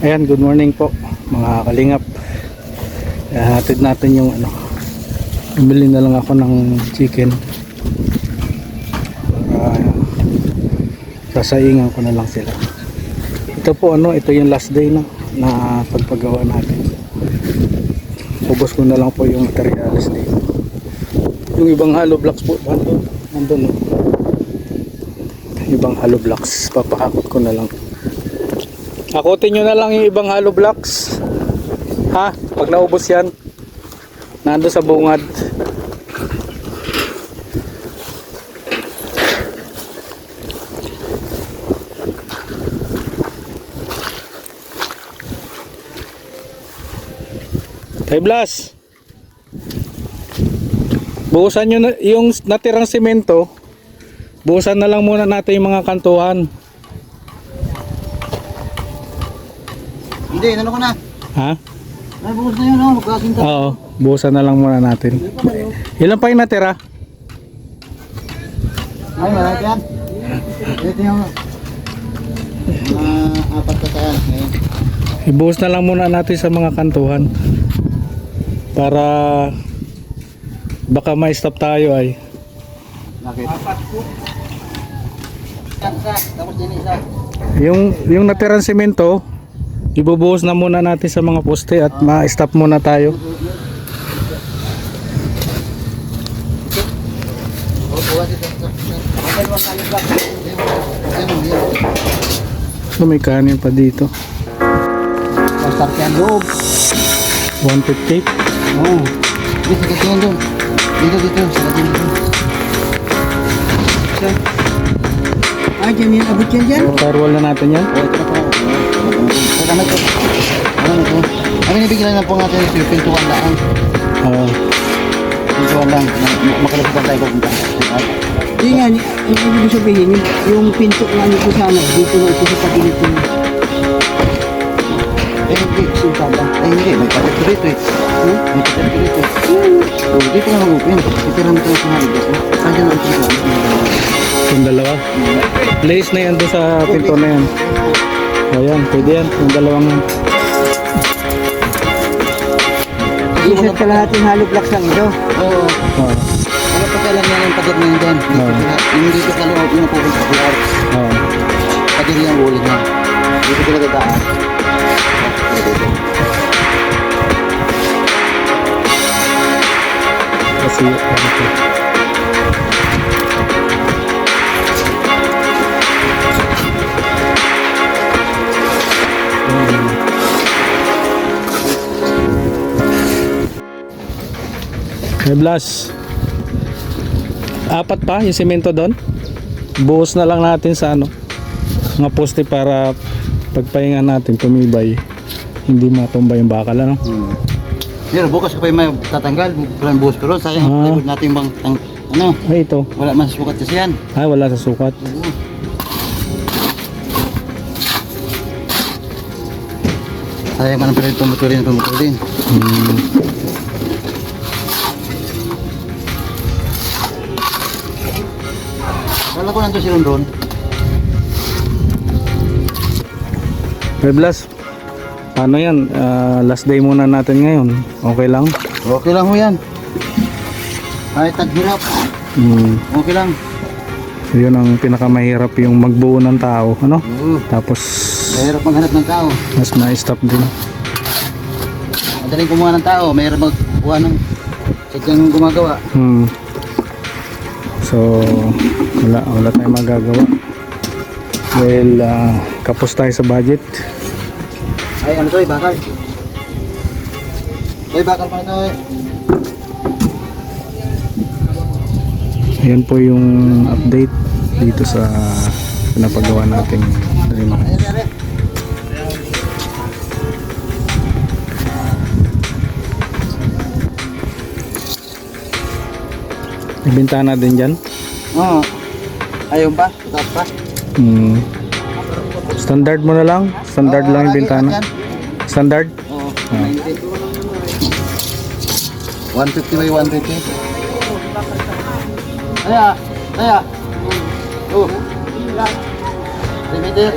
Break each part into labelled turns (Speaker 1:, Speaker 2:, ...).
Speaker 1: Ayan, good morning po mga kalingap. Hatid natin yung bumili na lang ako ng chicken para sasaingan ko na lang sila. Ito po ito yung last day na pagpagawa natin. Ubos ko na lang po yung materials dito. Yung ibang hollow blocks po nandun. Ibang hollow blocks papakakot ko na lang. Akutin nyo na lang yung ibang hollow blocks, ha, pag naubos yan nando sa bungad. Hey Blas, buhusan nyo na yung natirang semento. Buhusan na lang muna natin yung mga kantuhan.
Speaker 2: Hindi, ano ko na?
Speaker 1: Ha?
Speaker 2: Ay, bukas na yun, magkasinta.
Speaker 1: Oo, buhusan na lang muna natin. Ilan pa yung natira?
Speaker 2: Ay, malaki yan. Ito yung apat ka tayo.
Speaker 1: Ibuhos na lang muna natin sa mga kantuhan para baka ma-stop tayo ay.
Speaker 2: Bakit? Apat po. Tapos din isa.
Speaker 1: Yung natirang semento, ibubuhos na muna natin sa mga poste at ma-stop muna tayo. May kanin pa dito.
Speaker 2: Masarap yan loob.
Speaker 1: 150.
Speaker 2: Oo. Dito, dito yan doon. Dito. Sarap yan dito. Ay, dyan yan. Abot yan dyan.
Speaker 1: Firewall na natin yan.
Speaker 2: Oo, ito na po. Ano to? Ay, binibigyan lang po natin yung pintuan lang. Pintuan lang. Makalapitan tayo pupunta.
Speaker 3: Hindi nga, ang ibig sabihin, yung pinto nga nito sana, dito na ito sa pagilid ko.
Speaker 2: Hindi, pintuan. Hindi, may patik dito eh. May patik dito. Dito na mag-open. Dito na ito sa haligas. Kaya na ang pintuan.
Speaker 1: Yung dalawa. Place na yan doon sa pinto na yan. Ayan, pwede yan. Yung dalawang yan.
Speaker 3: Isa't kalahating hollow blocks lang ito.
Speaker 2: Oo.
Speaker 1: Oo.
Speaker 2: Ano pa kailan yan yung pader na yun dyan? Yung dito sa loob, yung pupunta sa PR.
Speaker 1: Oo.
Speaker 2: Pader yung ulit na. Dito sila dadaan.
Speaker 1: Kasi Hey Blas, apat pa yung semento doon. Buhos na lang natin sa mga poste para pagpahinga natin tumibay, hindi matumba yung bakal
Speaker 2: Pero bukas ko pa yung may tatanggal. Walang buhos ko ron. Sayang, likod natin yung bang
Speaker 1: Ay ito.
Speaker 2: wala man sa sukat kasi yan.
Speaker 1: Ay wala sa sukat.
Speaker 2: Sayang man ang pwede tumutulin. Kala ko nandun si Rondon.
Speaker 1: Hey Blas, paano yan? Last day muna natin ngayon. Okay lang?
Speaker 2: Okay lang ho yan. Kahit taghirap. Okay lang.
Speaker 1: Yun ang pinakamahirap, yung magbuo ng tao, Tapos
Speaker 2: Mahirap maghanap ng tao.
Speaker 1: mas ma-stop din.
Speaker 2: Madaling kumuha ng tao. Mahirap magkuha ng sadyang gumagawa.
Speaker 1: So wala tayong magagawa. Well, kapos tayo sa budget.
Speaker 2: Ay, ano to eh, bakal. Ay, bakal pa ito eh.
Speaker 1: Ayan po yung update dito sa pinapagawa nating remote. May bintana din dyan.
Speaker 2: Oo. Ayun pa? Taas pa?
Speaker 1: Standard mo na lang. Standard lang yung bintana. Standard?
Speaker 2: Oo. 150 by 150. Kaya. Oh. 3 meter.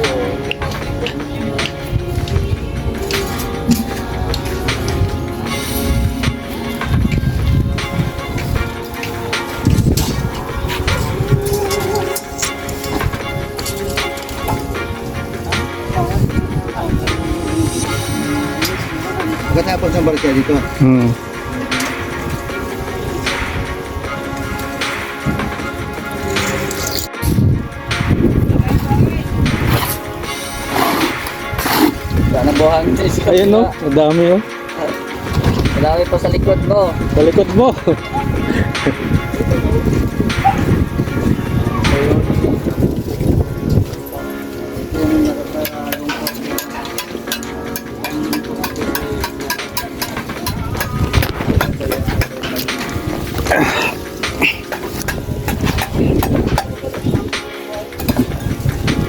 Speaker 2: pagsambar siya dito.
Speaker 1: Hmm.
Speaker 3: Sana buhang sis.
Speaker 1: Ayun no, ang dami oh.
Speaker 3: Malaki pa sa likod mo.
Speaker 1: Sa likod mo.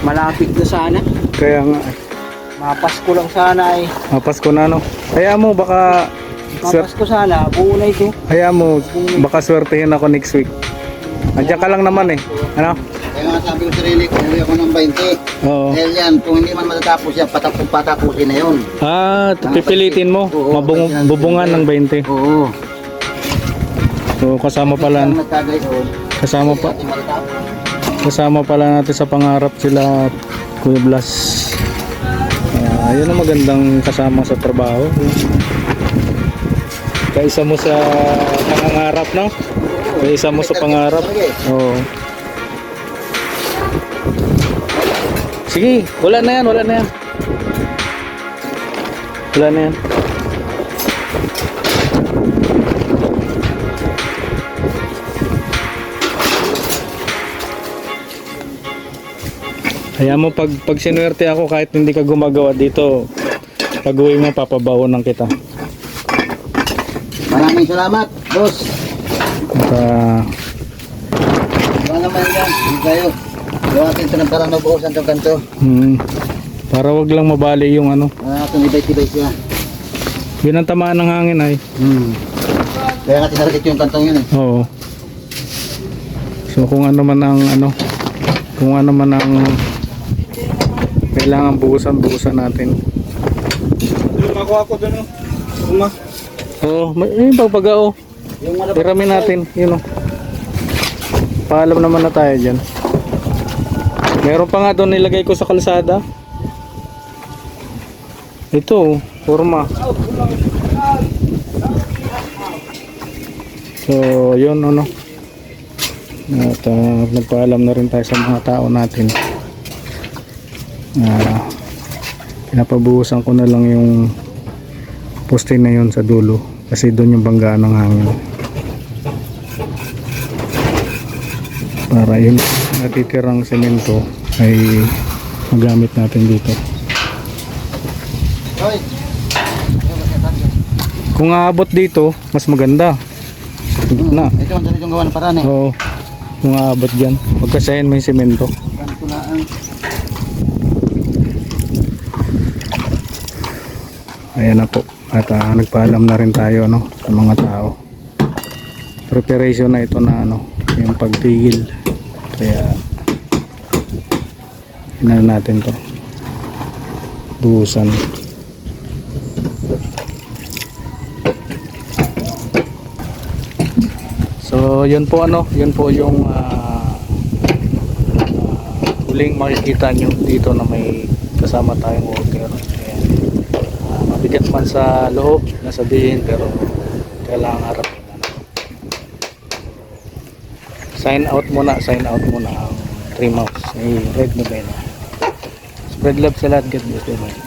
Speaker 3: Malapit na sana.
Speaker 1: Kaya nga,
Speaker 3: Mapasko lang sana eh.
Speaker 1: mapasko na no. Kaya mo baka
Speaker 3: Mapasko sana. Buo na ito.
Speaker 1: Kaya mo, baka swertehin ako next week. Andiyan ka lang naman eh. Ano?
Speaker 2: Kaya nga sabi ko sa sarili ko, umuwi ako ng 20.
Speaker 1: Oo.
Speaker 2: Dahil yan, kung hindi man matatapos yan, patapusin na yun.
Speaker 1: Ah, pipilitin mo. Bubungan ng 20.
Speaker 2: Oo.
Speaker 1: So kasama pala,
Speaker 2: Ang nagkagay doon,
Speaker 1: kasama pa,
Speaker 2: hindi matatapos.
Speaker 1: kasama pala natin sa pangarap sila Kuya Blas. Yun ang magandang kasama sa trabaho. Kaisa mo sa pangarap, no? Kaisa mo sa pangarap. Oo. Sige, wala na yan, wala na yan. Wala na yan. Kaya mo pag sinuwerte ako kahit hindi ka gumagawa dito, pag uwi mo papabawonan kita.
Speaker 2: Maraming salamat, boss.
Speaker 1: At,
Speaker 2: Wala naman yan, hindi kayo. Gawatin ito ng parang nabuhusan itong kanto.
Speaker 1: para wag lang mabali yung ano.
Speaker 2: Tumibay-tibay siya.
Speaker 1: Yun ang tamaan ng hangin ay.
Speaker 2: Kaya nga tinarikit yung kantong yun eh.
Speaker 1: Oo. So kung ano man ang kailangan buhusan natin.
Speaker 3: Lumakuha ko doon. Uma.
Speaker 1: Oo, may pagpagao.
Speaker 2: Yung malabas.
Speaker 1: Tiramin natin, yun o. Paalam naman na tayo dyan. Meron pa nga doon nilagay ko sa kalsada. Ito, forma. So, yun ano. At nagpaalam na rin tayo sa mga tao natin. Pinapabuhusan ko na lang yung poste na yun sa dulo kasi doon yung banggaan ng hangin. Para yung natitirang semento ay magamit natin dito.
Speaker 2: Hoy!
Speaker 1: Kung aabot dito, mas maganda. Sa gitna.
Speaker 2: Ito ang dali yung gawa ng paraan eh.
Speaker 1: Oo. Kung aabot dyan, pagkasahin mo yung semento.
Speaker 2: Kanto na ang...
Speaker 1: Ayan na po. At nagpaalam na rin tayo no, sa mga tao. Preparation na ito na ano, yung pagtigil. Kaya hinaan natin to. Buhusan. So yun po ano, yun po yung huling makikita nyo dito na may kasama tayong worker. Ayan. Mabigat man sa loob na sabihin pero kailangan harapin na. Sign out muna ang 3 months. Ay, red novena. Spread love sa lahat. God bless.